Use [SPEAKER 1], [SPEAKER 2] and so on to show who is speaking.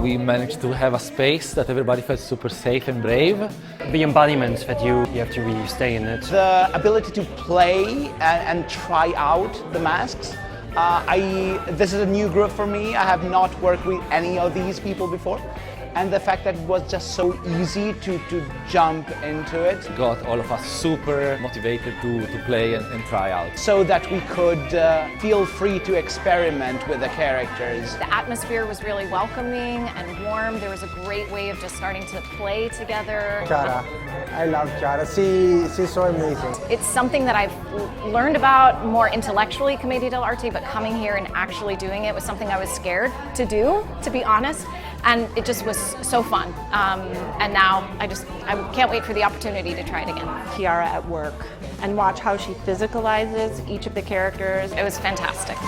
[SPEAKER 1] we managed to have a space that everybody felt super safe and brave.
[SPEAKER 2] The embodiments that you have to really stay in it.
[SPEAKER 3] The ability to play and try out the masks. This is a new group for me. I have not worked with any of these people before. And the fact that it was just so easy to jump into it.
[SPEAKER 1] Got all of us super motivated to play and try out.
[SPEAKER 3] So that we could feel free to experiment with the characters.
[SPEAKER 4] The atmosphere was really welcoming and warm. There was a great way of just starting to play together.
[SPEAKER 5] Chiara. I love Chiara. She's so amazing.
[SPEAKER 4] It's something that I've learned about more intellectually, Commedia dell'arte, but coming here and actually doing it was something I was scared to do, to be honest. And it just was so fun. And now I can't wait for the opportunity to try it again.
[SPEAKER 6] Chiara at work and watch how she physicalizes each of the characters.
[SPEAKER 4] It was fantastic.